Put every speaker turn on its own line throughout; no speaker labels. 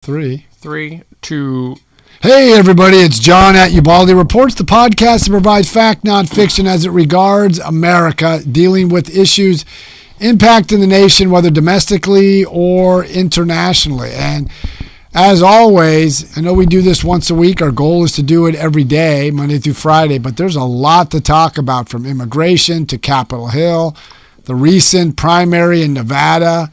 Three.
3, 2.
Hey, everybody, it's John at Ubaldi Reports, the podcast that provides fact, non-fiction as it regards America, dealing with issues impacting the nation, whether domestically or internationally. And as always, I know we do this once a week. Our goal is to do it every day, Monday through Friday, but there's a lot to talk about, from immigration to Capitol Hill, the recent primary in Nevada,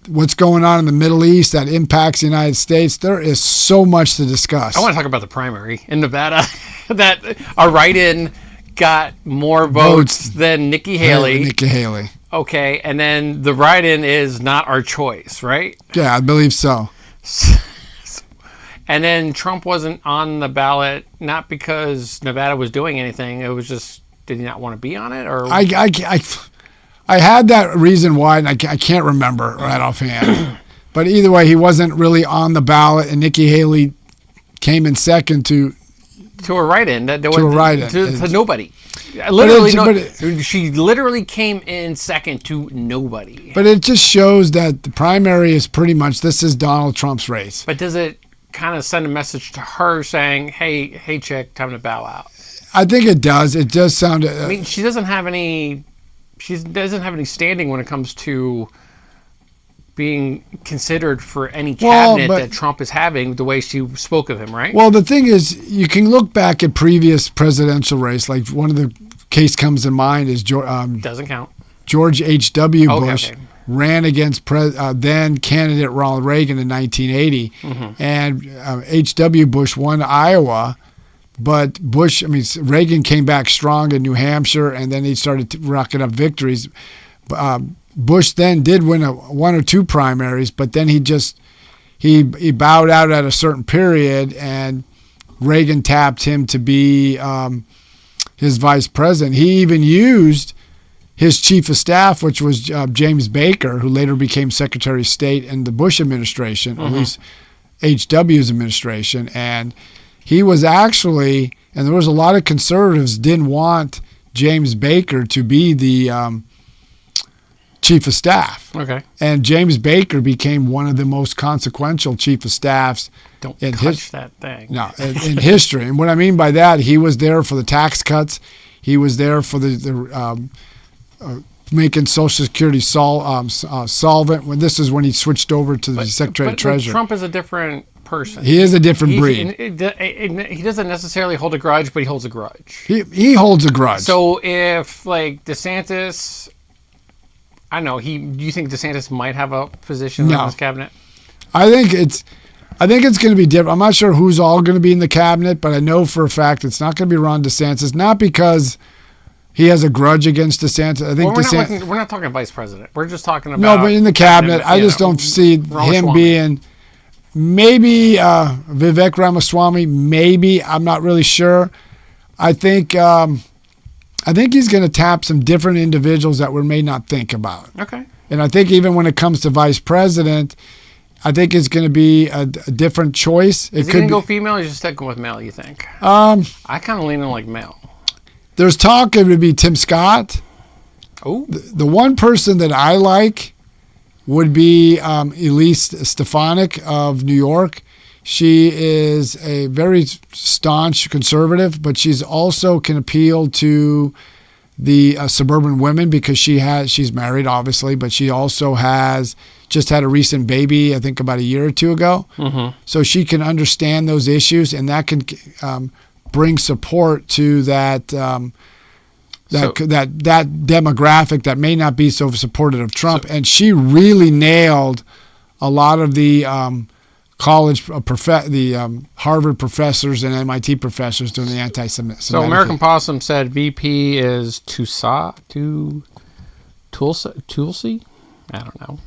what's going on in the Middle East that impacts the United States. There is so much to discuss.
I want to talk about the primary in Nevada that a write-in got more votes than Nikki Haley.
Nikki Haley.
Okay, and then the write-in is not our choice, right?
Yeah, I believe so.
And then Trump wasn't on the ballot, not because Nevada was doing anything. It was just, did he not want to be on it? Or
I had that reason why, and I can't remember right offhand. But either way, he wasn't really on the ballot, and Nikki Haley came in second to
a write-in. To nobody. She literally came in second to nobody.
But it just shows that the primary is pretty much, this is Donald Trump's race.
But does it kind of send a message to her saying, hey, chick, time to bow out?
I think it does. It does sound...
I mean, she doesn't have any standing when it comes to being considered for any cabinet that Trump is having, the way she spoke of him, right?
Well, the thing is, you can look back at previous presidential race. Like, one of the case comes in mind is
doesn't count.
George H.W. Bush ran against then candidate Ronald Reagan in 1980, and H.W. Bush won Iowa. But Reagan came back strong in New Hampshire, and then he started rocking up victories. Bush then did win one or two primaries, but then he bowed out at a certain period, and Reagan tapped him to be his vice president. He even used his chief of staff, which was James Baker, who later became Secretary of State in the Bush administration, or at least H.W.'s administration, and he was actually, and there was a lot of conservatives didn't want James Baker to be the chief of staff.
Okay.
And James Baker became one of the most consequential chief of staffs.
Don't touch that thing.
No, in history. And what I mean by that, he was there for the tax cuts. He was there for the making Social Security solvent. This is when he switched over to the Secretary of Treasury.
Trump is a different person.
He is a different breed.
He doesn't necessarily hold a grudge, but he holds a grudge.
He holds a grudge.
So if, like, DeSantis, I don't know, do you think DeSantis might have a position in his cabinet?
I think it's going to be different. I'm not sure who's all going to be in the cabinet, but I know for a fact it's not going to be Ron DeSantis, not because he has a grudge against DeSantis. I think
we're not talking vice president. We're just talking about...
No, but in the cabinet, I just don't see him being... Maybe Vivek Ramaswamy, maybe. I'm not really sure. I think he's going to tap some different individuals that we may not think about.
Okay. And
I think even when it comes to vice president, I think it's going to be a different choice.
Is he going to go female, or is he sticking with male, you think?
I
kind of lean in like male.
There's talk it would be Tim Scott.
Oh.
The one person that I like would be Elise Stefanik of New York. She is a very staunch conservative, but she's also can appeal to the suburban women because she's married, obviously, but she also has just had a recent baby, I think about a year or two ago.
Mm-hmm.
So she can understand those issues, and that can bring support to that demographic that may not be so supportive of Trump. And she really nailed a lot of the Harvard professors and MIT professors doing the anti-Semitic.
So American Possum said VP is Tulsi? I don't know.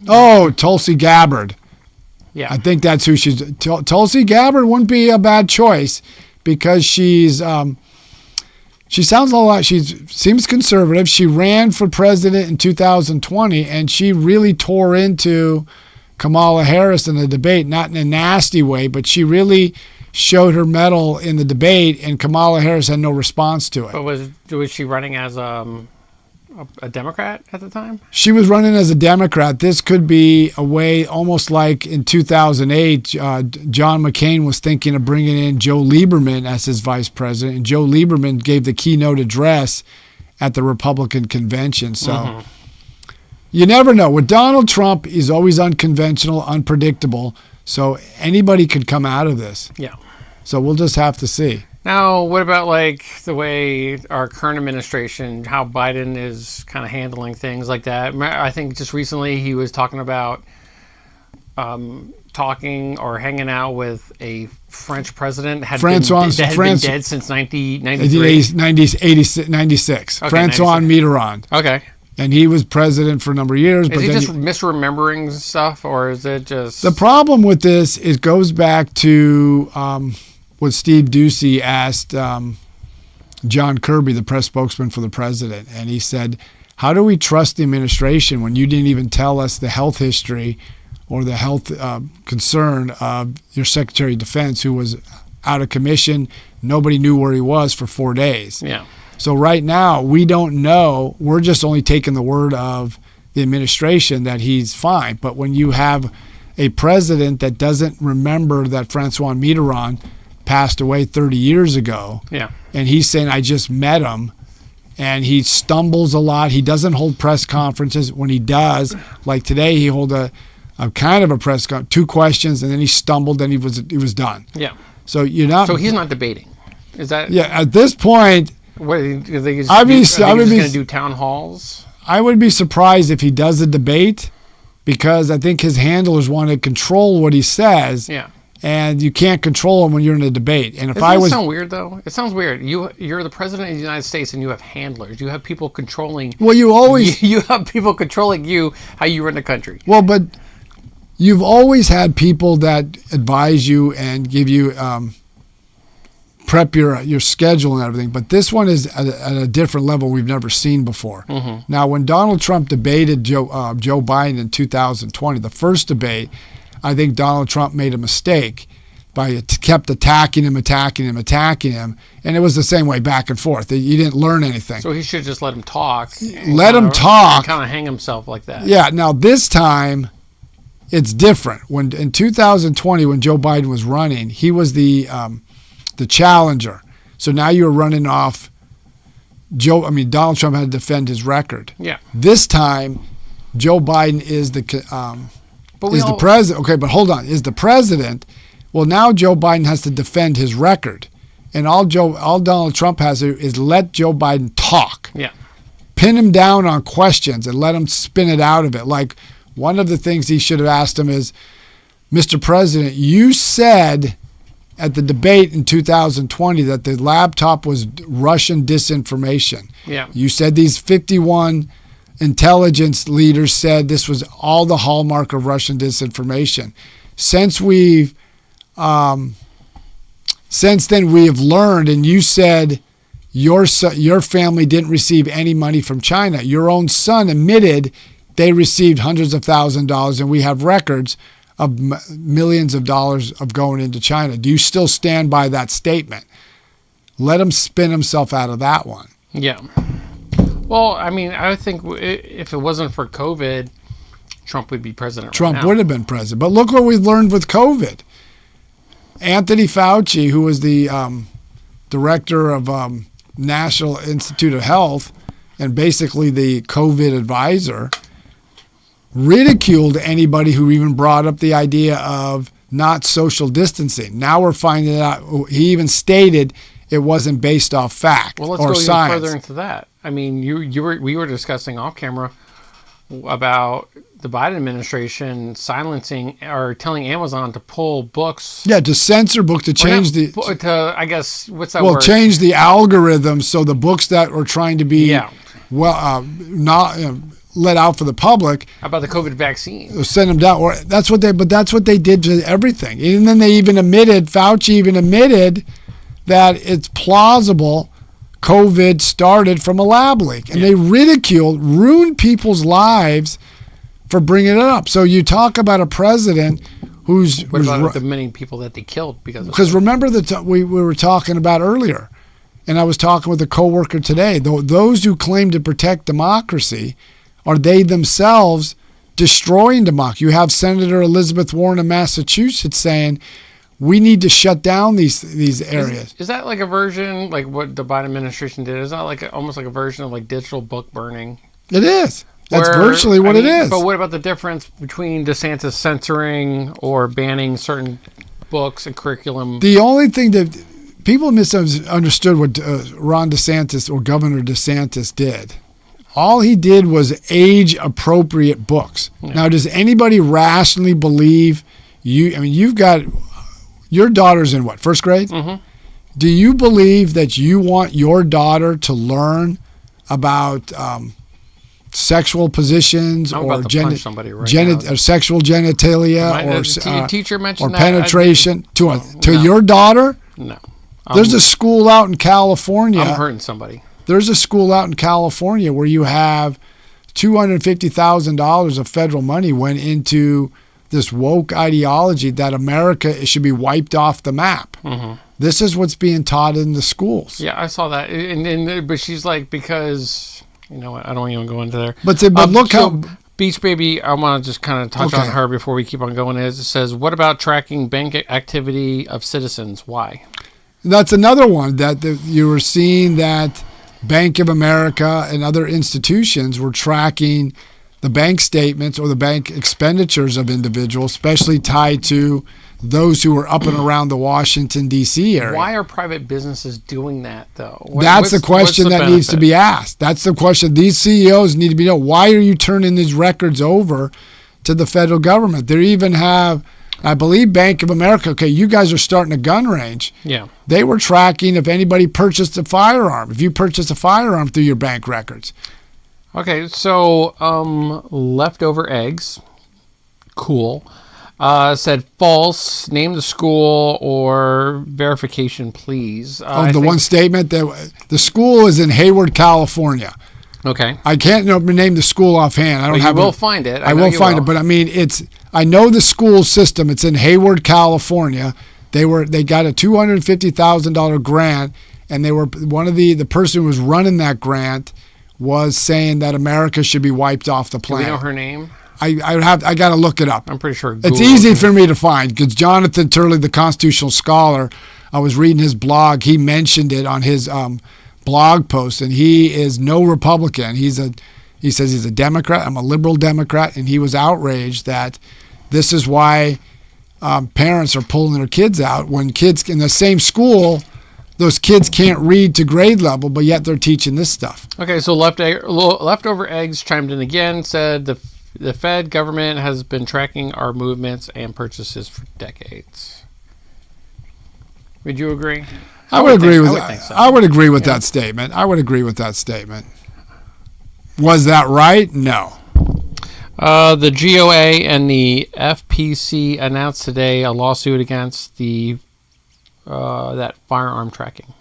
Oh, Tulsi Gabbard.
Yeah.
I think that's who she's... Tulsi Gabbard wouldn't be a bad choice because she's... She sounds a lot. She seems conservative. She ran for president in 2020, and she really tore into Kamala Harris in the debate, not in a nasty way, but she really showed her mettle in the debate, and Kamala Harris had no response to it.
But was she running as a Democrat at the time?
She was running as a Democrat. This could be a way, almost like in 2008, John McCain was thinking of bringing in Joe Lieberman as his vice president, and Joe Lieberman gave the keynote address at the Republican convention. So you never know. With Donald Trump, he's always unconventional, unpredictable. So anybody could come out of this.
Yeah.
So we'll just have to see.
Now, what about like the way our current administration, how Biden is kind of handling things like that? I think just recently he was talking about talking or hanging out with a French president that had been dead since 1993.
96.
Okay,
Francois Mitterrand.
Okay.
And he was president for a number of years.
Is he just misremembering stuff, or is it just...
The problem with this, it goes back to what Steve Ducey asked John Kirby, the press spokesman for the president. And he said, how do we trust the administration when you didn't even tell us the health history or the health concern of your Secretary of Defense, who was out of commission? Nobody knew where he was for 4 days.
Yeah.
So right now, we don't know. We're just only taking the word of the administration that he's fine. But when you have a president that doesn't remember that Francois Mitterrand passed away 30 years ago, and he's saying, I just met him, and he stumbles a lot. He doesn't hold press conferences. When he does, like today, he held a kind of a press conference, 2 questions, and then he stumbled, and he was done.
Yeah.
So you're not.
So he's not debating. Is that?
Yeah. At this point.
What, are they just going to do town halls?
I would be surprised if he does a debate, because I think his handlers want to control what he says.
Yeah.
And you can't control him when you're in a debate. And if
Doesn't that sound weird, though? It sounds weird. You're the president of the United States, and you have handlers. You have people controlling.
Well,
you have people controlling you, how you run the country.
Well, but you've always had people that advise you and give you prep your schedule and everything. But this one is at a different level we've never seen before. Now, when Donald Trump debated Joe Biden in 2020, the first debate, I think Donald Trump made a mistake by kept attacking him, and it was the same way back and forth. You didn't learn anything.
So he should just let him talk.
Let him talk.
Kind of hang himself like that.
Yeah. Now this time, it's different. When in 2020, when Joe Biden was running, he was the challenger. So now you're running off Donald Trump had to defend his record.
Yeah.
This time, Joe Biden is the president. Okay, but hold on. Is the president. Well, now Joe Biden has to defend his record. And all Donald Trump has to do is let Joe Biden talk.
Yeah.
Pin him down on questions and let him spin it out of it. Like, one of the things he should have asked him is, Mr. President, you said at the debate in 2020 that the laptop was Russian disinformation.
Yeah.
You said these 51 intelligence leaders said this was all the hallmark of Russian disinformation. Since then we have learned, and you said your family didn't receive any money from China. Your own son admitted they received hundreds of thousands of dollars, and we have records of millions of dollars of going into China. Do you still stand by that statement? Let him spin himself out of that one.
Yeah. Well, I mean, I think if it wasn't for COVID, Trump would be president.
Trump would have been president. But look what we've learned with COVID. Anthony Fauci, who was the director of National Institute of Health and basically the COVID advisor, ridiculed anybody who even brought up the idea of not social distancing. Now we're finding out, he even stated it wasn't based off fact or science.
Well, let's go even further into that. I mean, we were discussing off camera about the Biden administration silencing or telling Amazon to pull books.
Yeah, to censor books, to change
I guess, what's that word?
Well, change the algorithm so the books that were trying to be not let out for the public.
How about the COVID vaccine?
Send them down. Or that's what they did to everything. And then Fauci even admitted that it's plausible COVID started from a lab leak. And they ruined people's lives for bringing it up. So you talk about a president
What about the many people that they killed because of it?
Because remember we were talking about earlier, And I was talking with a coworker today. Those who claim to protect democracy, are they themselves destroying democracy? You have Senator Elizabeth Warren of Massachusetts saying, we need to shut down these areas.
Is that like a version, like what the Biden administration did? Is that like almost like a version of like digital book burning?
It is. That's virtually what it is.
But what about the difference between DeSantis censoring or banning certain books and curriculum?
The only thing that people misunderstood what Ron DeSantis or Governor DeSantis did. All he did was age-appropriate books. Yeah. Now, does anybody rationally believe you've got your daughter's in what, first grade?
Mm-hmm.
Do you believe that you want your daughter to learn about sexual positions or sexual genitalia
teacher mentioned
or penetration to your daughter?
No.
There's a school out in California.
I'm hurting somebody.
There's a school out in California where you have $250,000 of federal money went into this woke ideology that America should be wiped off the map.
Mm-hmm.
This is what's being taught in the schools.
Yeah, I saw that. But she's like, because, you know what, I don't even go into there.
But look how...
Beach Baby, I want to just kind of touch on her before we keep on going. It says, what about tracking bank activity of citizens? Why?
That's another one that you were seeing that Bank of America and other institutions were tracking the bank statements or the bank expenditures of individuals, especially tied to those who were up and around the Washington, D.C. area.
Why are private businesses doing that, though?
That's the question that needs to be asked. That's the question. These CEOs need to be known. Why are you turning these records over to the federal government? They even have, I believe, Bank of America. Okay, you guys are starting a gun range.
Yeah.
They were tracking if anybody purchased a firearm, if you purchased a firearm through your bank records.
Okay, so leftover eggs. Cool. Said false, name the school or verification, please.
One statement that the school is in Hayward, California.
Okay.
I can't name the school offhand.
You will find it.
I will find it, but I mean I know the school system. It's in Hayward, California. They got a $250,000 grant, and they were the person who was running that grant was saying that America should be wiped off the planet.
Do we know her name?
I got to look it up.
I'm pretty sure
it's easy for me to find because Jonathan Turley, the constitutional scholar, I was reading his blog. He mentioned it on his blog post, and he is no Republican. He says he's a Democrat. I'm a liberal Democrat, and he was outraged that this is why parents are pulling their kids out when kids in the same school. Those kids can't read to grade level, but yet they're teaching this stuff.
Okay, so leftover eggs chimed in again, said the Fed government has been tracking our movements and purchases for decades. Would you agree?
I would agree with that. So. I would agree with that statement. I would agree with that statement. Was that right? No.
The GOA and the FPC announced today a lawsuit against that firearm tracking.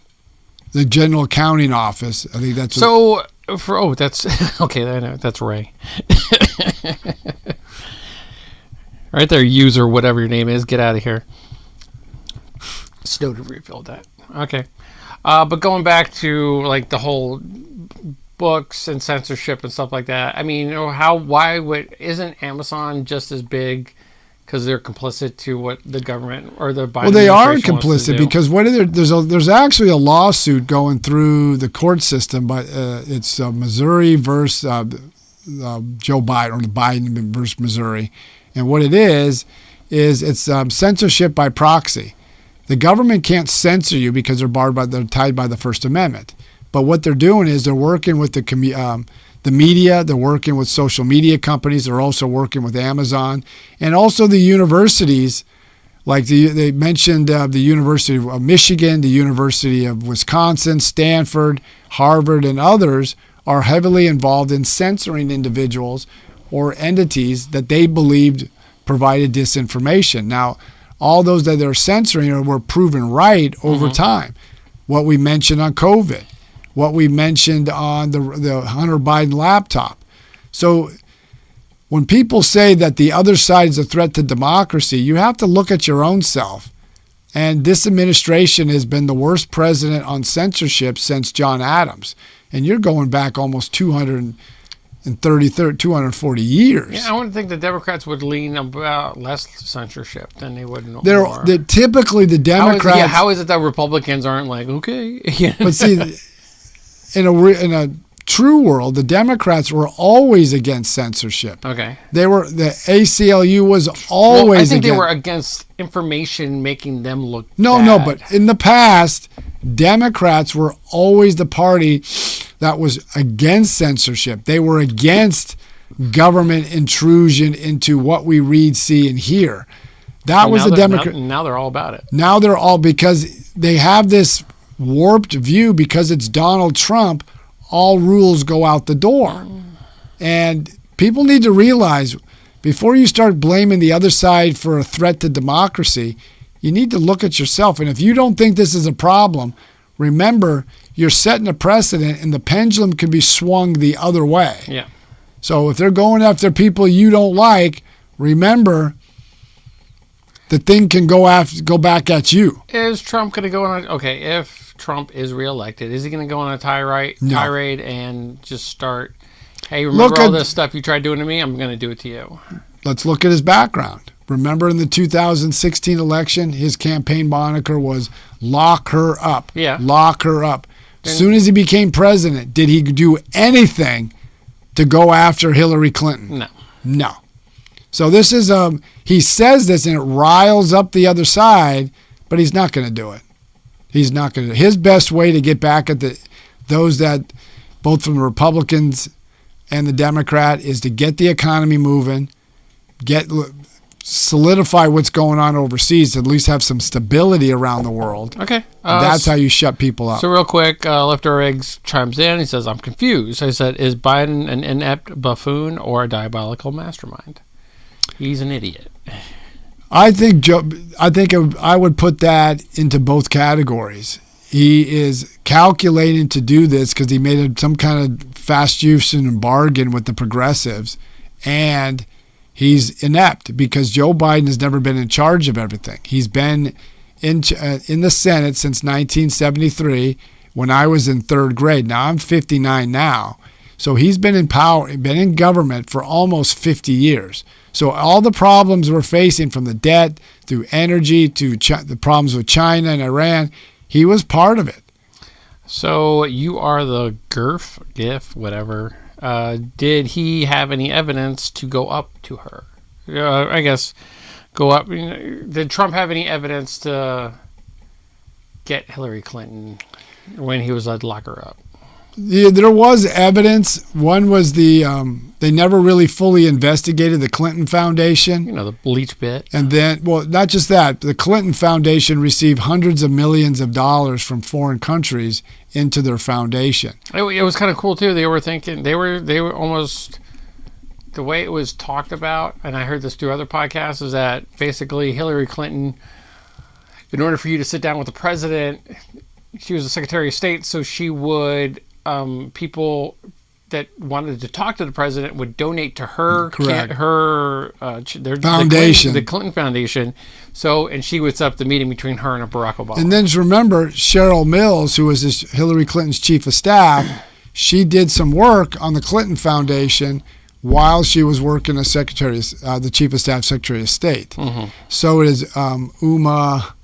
The General Accounting Office. I think that's
that's okay. I know that's Ray. Right there, user, whatever your name is, get out of here. Snowden refilled that. Okay, but going back to like the whole books and censorship and stuff like that. I mean, isn't Amazon just as big? Because they're complicit to what the government or the Biden
they are complicit because there's actually a lawsuit going through the court system, but it's Missouri versus Joe Biden, or Biden versus Missouri, and what it is it's censorship by proxy. The government can't censor you because they're tied by the First Amendment, but what they're doing is they're working with the media, they're working with social media companies, they're also working with Amazon, and also the universities, like they mentioned the University of Michigan, the University of Wisconsin, Stanford, Harvard, and others are heavily involved in censoring individuals or entities that they believed provided disinformation. Now, all those that they're censoring were proven right over time. What we mentioned on COVID. What we mentioned on the Hunter Biden laptop. So when people say that the other side is a threat to democracy, you have to look at your own self And this administration has been the worst president on censorship since John Adams. And you're going back almost 240 years.
Yeah, I would think the Democrats would lean about less censorship than they would more.
Typically, the Democrats.
How is it that Republicans aren't like, okay?
But see, in a true world, the Democrats were always against censorship.
Okay.
The ACLU was always.
I think they were against information making them look
bad. But in the past, Democrats were always the party that was against censorship. They were against government intrusion into what we read, see, and hear. That was the Democrat.
Now they're all about it.
Now they're all, because they have this warped view, because it's Donald Trump, all rules go out the door. And people need to realize, before you start blaming the other side for a threat to democracy, you need to look at yourself. And if you don't think this is a problem, remember, you're setting a precedent, and the pendulum can be swung the other way.
Yeah.
So if they're going after people you don't like, remember, the thing can go back at you.
Is Trump going to go on if Trump is reelected, is he going to go on a tirade and just start, hey, remember all this stuff you tried doing to me? I'm going to do it to you.
Let's look at his background. Remember, in the 2016 election, his campaign moniker was "Lock Her Up."
Yeah.
Lock her up. As soon as he became president, did he do anything to go after Hillary Clinton? No. So this is he says this, and it riles up the other side, but he's not going to do it. He's not going to. His best way to get back at those that, both from the Republicans and the Democrat, is to get the economy moving, solidify what's going on overseas, to at least have some stability around the world.
Okay.
That's how you shut people up.
So real quick, Lifter Eggs chimes in. He says, I'm confused. I said, is Biden an inept buffoon or a diabolical mastermind? He's an idiot.
I think I would put that into both categories. He is calculating to do this because he made some kind of fast use and bargain with the progressives, and he's inept because Joe Biden has never been in charge of everything. He's been in the Senate since 1973 when I was in third grade. Now I'm 59 now. So he's been in power, been in government for almost 50 years. So all the problems we're facing, from the debt through energy to the problems with China and Iran, he was part of it.
So you are the GIF, whatever. Did he have any evidence to go up to her? I guess go up. Did Trump have any evidence to get Hillary Clinton when he was like, lock her up?
Yeah, there was evidence. One was they never really fully investigated the Clinton Foundation.
The bleach bit.
And then, well, not just that, the Clinton Foundation received hundreds of millions of dollars from foreign countries into their foundation.
It was kind of cool too. They were thinking, they were almost, the way it was talked about, and I heard this through other podcasts, is that basically Hillary Clinton, in order for you to sit down with the president, she was the Secretary of State, so she would, people that wanted to talk to the president would donate to her
foundation,
the Clinton Foundation. So, and she would set up the meeting between her and Barack Obama.
And then remember, Cheryl Mills, who was Hillary Clinton's chief of staff, she did some work on the Clinton Foundation while she was working as the chief of staff, Secretary of State. Mm-hmm. So it is Uma.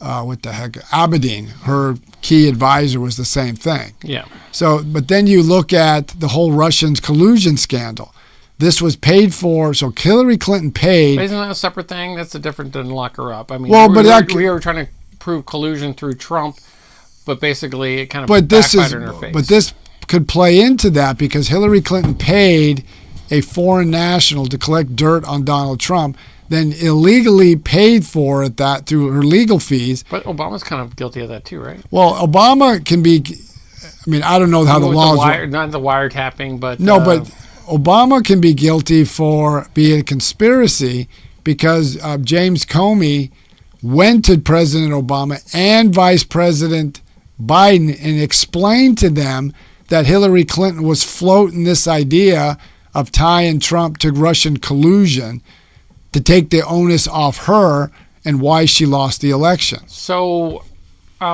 Abedin, her key advisor, was the same thing.
Yeah.
So, but then you look at the whole Russians collusion scandal. This was paid for. So Hillary Clinton paid.
But isn't that a separate thing? That's different than lock her up. I mean, we were trying to prove collusion through Trump, but basically it kind of backfired in her face.
But this could play into that because Hillary Clinton paid a foreign national to collect dirt on Donald Trump, then illegally paid for it that through her legal fees.
But Obama's kind of guilty of that too, right?
Well, Obama can be. I mean, I don't know how the laws work.
Not the wiretapping, but
no, but Obama can be guilty for being a conspiracy because James Comey went to President Obama and Vice President Biden and explained to them that Hillary Clinton was floating this idea of tying Trump to Russian collusion to take the onus off her and why she lost the election.
So, they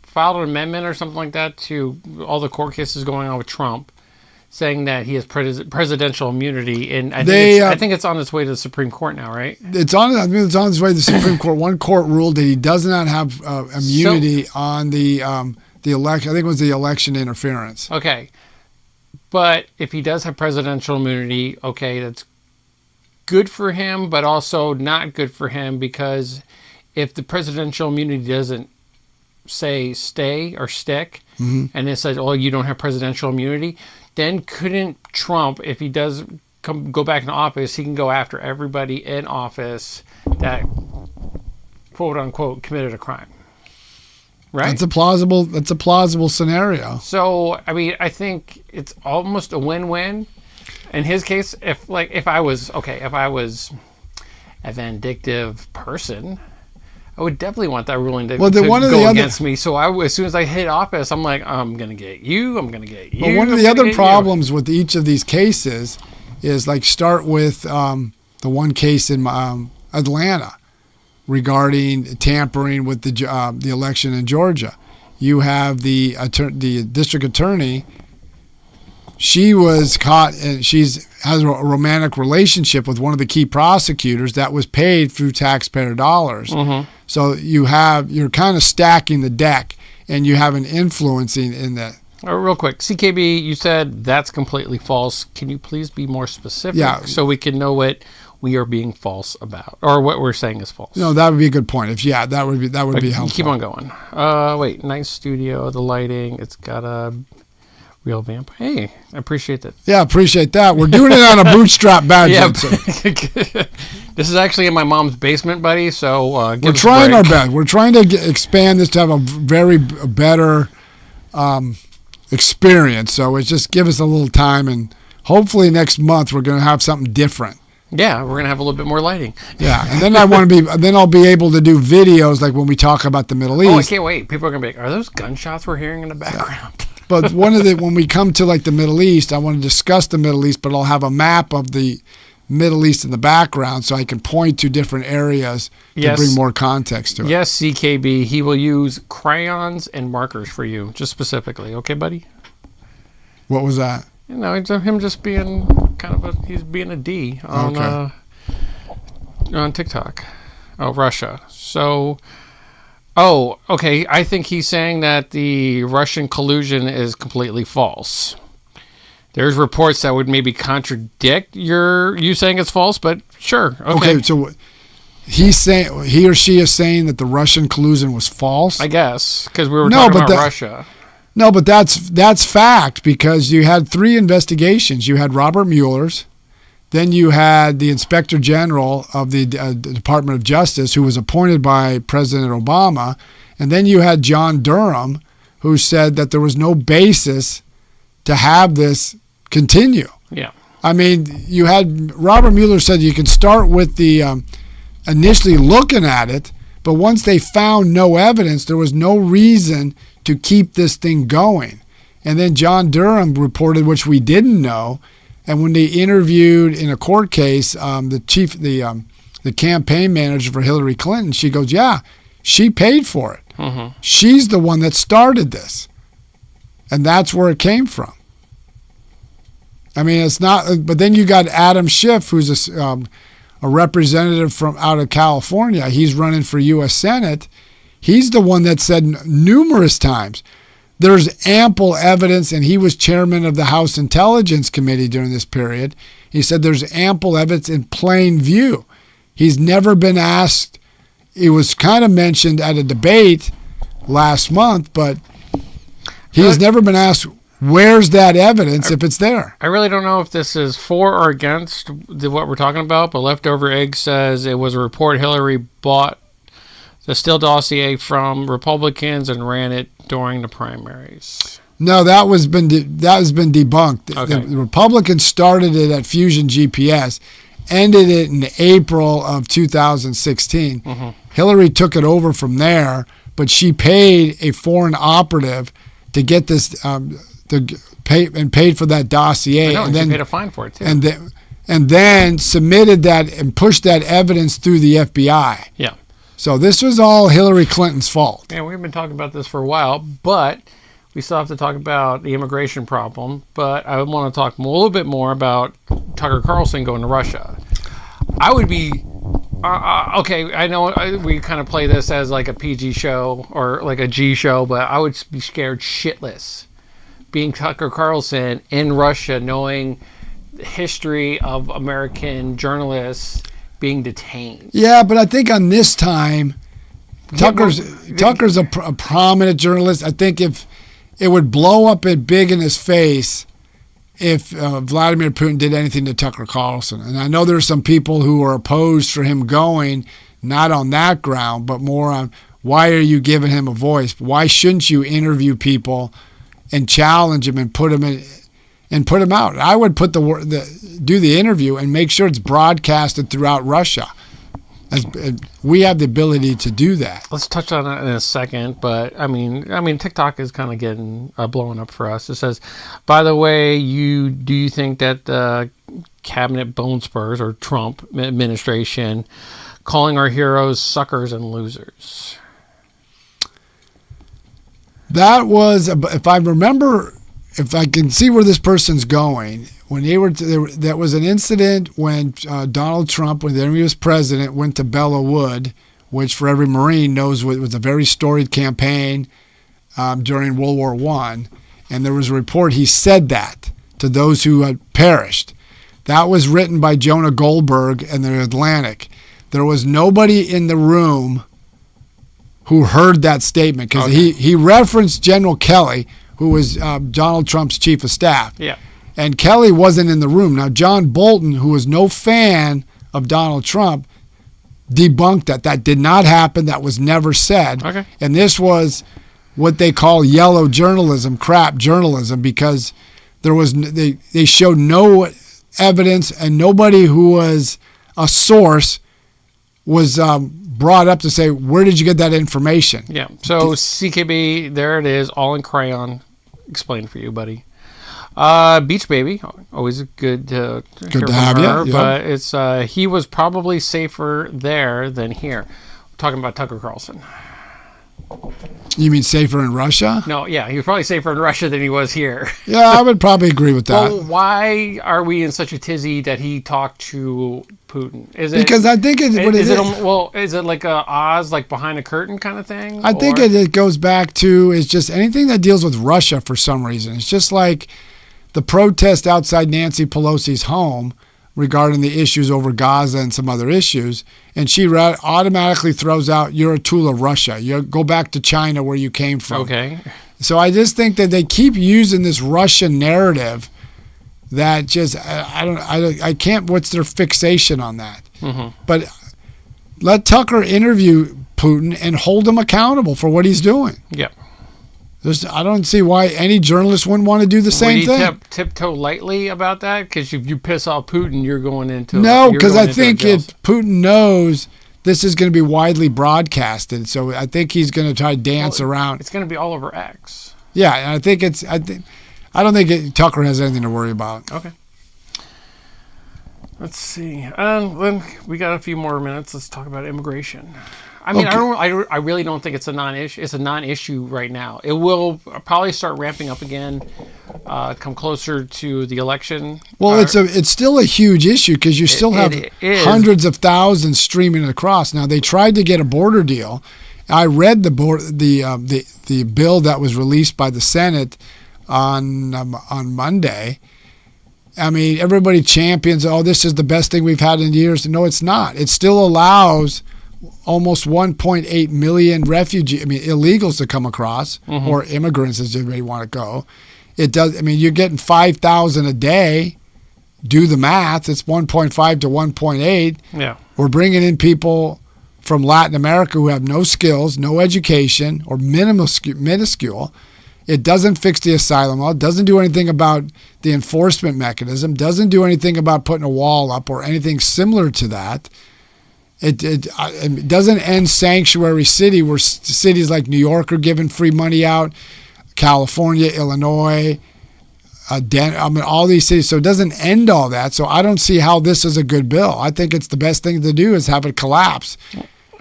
filed an amendment or something like that to all the court cases going on with Trump, saying that he has presidential immunity, and I think it's on its way to the Supreme Court now, right?
It's on its way to the Supreme Court. One court ruled that he does not have immunity on the election. I think it was the election interference.
Okay, but if he does have presidential immunity, okay, that's good for him, but also not good for him, because if the presidential immunity doesn't say stay or stick, and it says, oh, you don't have presidential immunity, then couldn't Trump, if he does go back into office, he can go after everybody in office that, quote unquote, committed a crime. Right?
That's a plausible scenario.
So, I mean, I think it's almost a win-win. In his case, if I was a vindictive person, I would definitely want that ruling to go against me. So as soon as I hit office, I'm like, I'm going to get you. I'm going to get you.
But one of the other problems with each of these cases is, like, start with the one case in Atlanta regarding tampering with the election in Georgia. You have the district attorney. She was caught, and has a romantic relationship with one of the key prosecutors that was paid through taxpayer dollars. So you're kind of stacking the deck, and you have an influencing in that.
Real quick, CKB, you said that's completely false. Can you please be more specific, so we can know what we are being false about, or what we're saying is false?
No, that would be a good point. That would be helpful.
Keep on going. Wait, nice studio, the lighting. It's got a real vamp. Hey, I appreciate that. Yeah,
appreciate that. We're doing it on a bootstrap budget.
Yeah. This is actually in my mom's basement, buddy. So
we're trying our best. We're trying to expand this to have a very better experience. So it's just give us a little time, and hopefully next month we're going to have something different.
Yeah, we're gonna have a little bit more lighting.
Yeah, and then I'll be able to do videos like when we talk about the Middle East.
Oh, I can't wait. People are gonna be like, "Are those gunshots we're hearing in the background?"
Yeah. But when we come to, like, the Middle East, I want to discuss the Middle East, but I'll have a map of the Middle East in the background, so I can point to different areas to bring more context to it.
Yes, CKB, he will use crayons and markers for you, just specifically. Okay, buddy?
What was that?
You know, it's him just being he's being a D on TikTok. Oh, Russia. So, okay. I think he's saying that the Russian collusion is completely false. There's reports that would maybe contradict you saying it's false, but sure. Okay,
so he or she is saying that the Russian collusion was false?
I guess, because we were talking about Russia.
No, but that's fact, because you had 3 investigations. You had Robert Mueller's, then you had the Inspector General of the Department of Justice, who was appointed by President Obama, and then you had John Durham, who said that there was no basis to have this continue.
Yeah.
I mean, you had Robert Mueller said you can start with the initially looking at it, but once they found no evidence, there was no reason to keep this thing going. And then John Durham reported, which we didn't know, and when they interviewed in a court case the campaign manager for Hillary Clinton, she goes, yeah, she paid for it. Mm-hmm. She's the one that started this. And that's where it came from. I mean, it's not, but then you got Adam Schiff, who's a representative from out of California. He's running for U.S. Senate. He's the one that said numerous times, there's ample evidence, and he was chairman of the House Intelligence Committee during this period. He said there's ample evidence in plain view. He's never been asked. It was kind of mentioned at a debate last month, but he has never been asked, where's that evidence if it's there?
I really don't know if this is for or against what we're talking about, but Leftover Egg says it was a report Hillary bought the Steele dossier from Republicans and ran it during the primaries.
No, that has been debunked.
Okay.
The Republicans started it at Fusion GPS, ended it in April of 2016. Mm-hmm. Hillary took it over from there, but she paid a foreign operative to get this paid for that dossier.
I know, and then she paid a fine for it too.
and then submitted that and pushed that evidence through the FBI.
Yeah.
So this was all Hillary Clinton's fault.
Yeah, we've been talking about this for a while, but we still have to talk about the immigration problem. But I want to talk a little bit more about Tucker Carlson going to Russia. I would be okay. I know we kind of play this as like a PG show or like a G show, but I would be scared shitless being Tucker Carlson in Russia, knowing the history of American journalists being detained.
Yeah, but I think on this time, Tucker's a prominent journalist. I think if it would blow up it big in his face if Vladimir Putin did anything to Tucker Carlson. And I know there are some people who are opposed for him going, not on that ground, but more on why are you giving him a voice? Why shouldn't you interview people and challenge him and put him in? And put him out. I would do the interview and make sure it's broadcasted throughout Russia. We have the ability to do that.
Let's touch on that in a second, but I mean, TikTok is kind of getting blowing up for us. It says, by the way, do you think that the cabinet bone spurs or Trump administration calling our heroes suckers and losers? That was, if I remember. If I can see where this person's going, when that was an incident when Donald Trump, when he was president, went to Belleau Wood, which for every Marine knows was a very storied campaign during World War I. And there was a report he said that to those who had perished. That was written by Jonah Goldberg in the Atlantic. There was nobody in the room who heard that statement because he referenced General Kelly, who was Donald Trump's chief of staff. Yeah. And Kelly wasn't in the room. Now, John Bolton, who was no fan of Donald Trump, debunked that. That did not happen. That was never said. Okay. And this was what they call yellow journalism, crap journalism, because they showed no evidence and nobody who was a source was brought up to say, where did you get that information? Yeah. So CKB, there it is, all in crayon. Explained for you, buddy. Beach Baby, always good to have her, you. But it's he was probably safer there than here. We're talking about Tucker Carlson. You mean safer in Russia? No, yeah, he was probably safer in Russia than he was here. Yeah, I would probably agree with that. Well, why are we in such a tizzy that he talked to Putin? Is it because I think is it like a Oz, like behind a curtain kind of thing? I think it goes back to is just anything that deals with Russia for some reason. It's just like the protest outside Nancy Pelosi's home regarding the issues over Gaza and some other issues, and she automatically throws out, you're a tool of Russia. You go back to China where you came from. Okay. So I just think that they keep using this Russian narrative that just, I can't, what's their fixation on that? Mm-hmm. But let Tucker interview Putin and hold him accountable for what he's doing. Yeah. I don't see why any journalist wouldn't want to do the same thing. Would he tiptoe lightly about that? Because if you piss off Putin, you're going into no. Because I think Putin knows this is going to be widely broadcasted, so I think he's going to try to dance around. It's going to be all over X. Yeah, and I don't think Tucker has anything to worry about. Okay. Let's see. Then we got a few more minutes. Let's talk about immigration. I mean, okay. I really don't think it's a non-issue. It's a non-issue right now. It will probably start ramping up again, come closer to the election. Well, it's still a huge issue because you still have hundreds of thousands streaming across. Now they tried to get a border deal. I read the bill that was released by the Senate on Monday. I mean, everybody champions, this is the best thing we've had in years. No, it's not. It still allows almost 1.8 million illegals to come across, mm-hmm. or immigrants as you may want to go. It does. I mean, you're getting 5,000 a day. Do the math. It's 1.5 to 1.8. Yeah. We're bringing in people from Latin America who have no skills, no education, or minuscule. It doesn't fix the asylum law. It doesn't do anything about the enforcement mechanism. Doesn't do anything about putting a wall up or anything similar to that. It doesn't end sanctuary city where cities like New York are giving free money out, California, Illinois,
all these cities. So it doesn't end all that. So I don't see how this is a good bill. I think it's the best thing to do is have it collapse.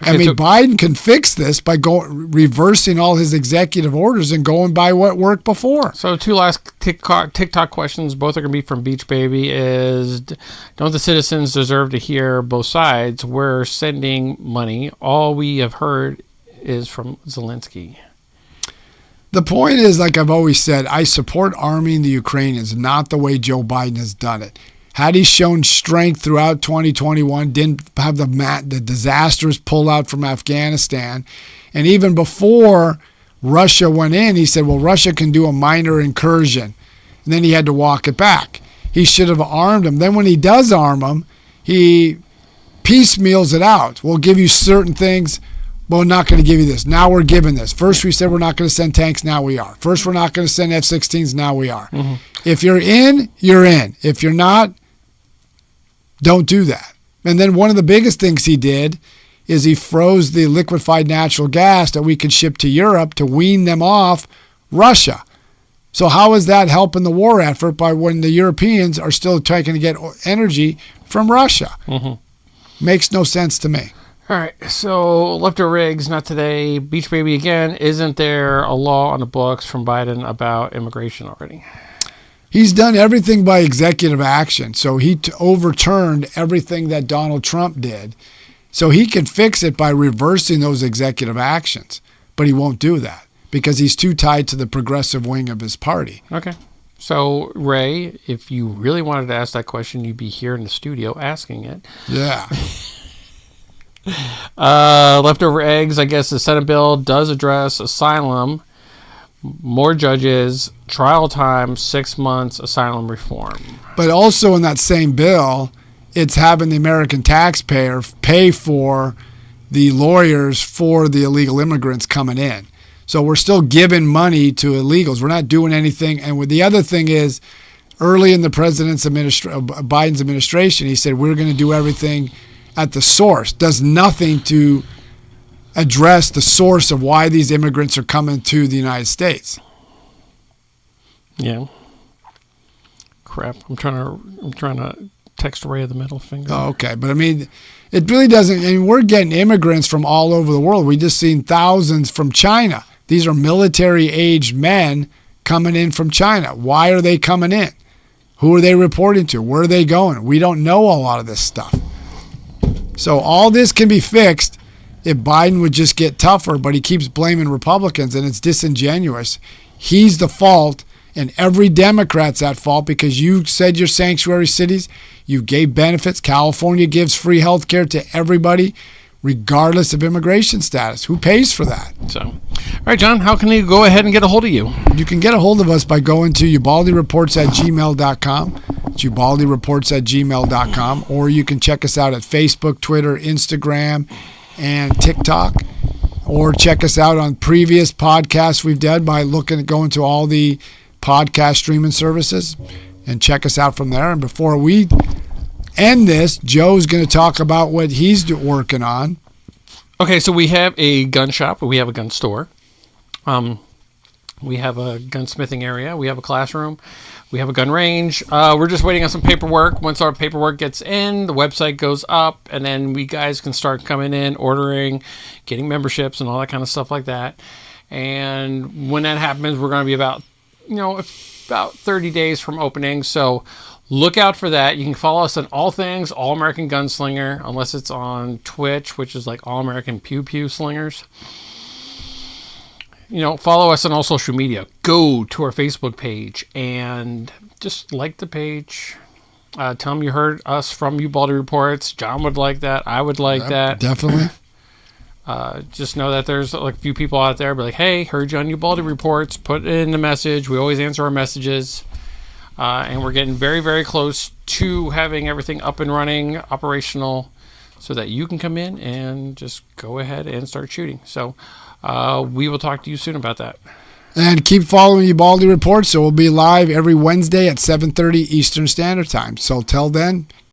Okay, Biden can fix this by reversing all his executive orders and going by what worked before.
So 2 last TikTok questions. Both are going to be from Beach Baby. Don't the citizens deserve to hear both sides? We're sending money. All we have heard is from Zelensky.
The point is, like I've always said, I support arming the Ukrainians, not the way Joe Biden has done it. Had he shown strength throughout 2021, didn't have the disastrous pullout from Afghanistan, and even before Russia went in, he said, well, Russia can do a minor incursion. And then he had to walk it back. He should have armed them. Then when he does arm them, he piecemeals it out. We'll give you certain things, but we're not going to give you this. Now we're giving this. First we said we're not going to send tanks, now we are. First we're not going to send F-16s, now we are. Mm-hmm. If you're in, you're in. If you're not, don't do that. And then one of the biggest things he did is he froze the liquefied natural gas that we could ship to Europe to wean them off Russia. So how is that helping the war effort by when the Europeans are still trying to get energy from Russia? Mm-hmm. Makes no sense to me.
All right, so leftover rigs, not today. Beach Baby again. Isn't there a law on the books from Biden about immigration already?
He's done everything by executive action. So he overturned everything that Donald Trump did. So he can fix it by reversing those executive actions. But he won't do that because he's too tied to the progressive wing of his party.
Okay. So, Ray, if you really wanted to ask that question, you'd be here in the studio asking it.
Yeah.
Leftover eggs, I guess the Senate bill does address asylum. More judges, trial time, 6 months, asylum reform.
But also in that same bill, it's having the American taxpayer pay for the lawyers for the illegal immigrants coming in. So we're still giving money to illegals. We're not doing anything. And with the other thing is, early in the Biden's administration, he said we're going to do everything at the source. Does nothing to address the source of why these immigrants are coming to the United States.
Yeah. Crap. I'm trying to text Ray the middle finger.
Oh, okay. But I mean, it really doesn't. I mean, we're getting immigrants from all over the world. We just seen thousands from China. These are military-aged men coming in from China. Why are they coming in? Who are they reporting to? Where are they going? We don't know a lot of this stuff. So all this can be fixed if Biden would just get tougher, but he keeps blaming Republicans, and it's disingenuous. He's the fault, and every Democrat's at fault because you said your sanctuary cities, you gave benefits. California gives free health care to everybody, regardless of immigration status. Who pays for that?
So, all right, John, how can they go ahead and get a hold of you?
You can get a hold of us by going to ubaldireports@gmail.com. It's ubaldireports@gmail.com. Or you can check us out at Facebook, Twitter, Instagram, and TikTok. Or check us out on previous podcasts we've done by going to all the podcast streaming services and check us out from there. And before we end this, Joe's going to talk about what he's working on.
Okay, so we have a gun shop. We have a gun store. We have a gunsmithing area. We have a classroom. We have a gun range. We're just waiting on some paperwork. Once our paperwork gets in, the website goes up, and then we guys can start coming in, ordering, getting memberships, and all that kind of stuff like that. And when that happens, we're going to be about 30 days from opening. So look out for that. You can follow us on all things All American Gunslinger, unless it's on Twitch, which is like All American Pew Pew Slingers. Follow us on all social media. Go to our Facebook page and just like the page. Tell them you heard us from Ubaldi Reports. John would like that. I would like that.
Definitely.
Just know that there's like a few people out there be like, hey, heard you on Ubaldi Reports. Put in the message. We always answer our messages. And we're getting very, very close to having everything up and running, operational, so that you can come in and just go ahead and start shooting. So we will talk to you soon about that.
And keep following Ubaldi Reports. So we'll be live every Wednesday at 7:30 Eastern Standard Time. So till then,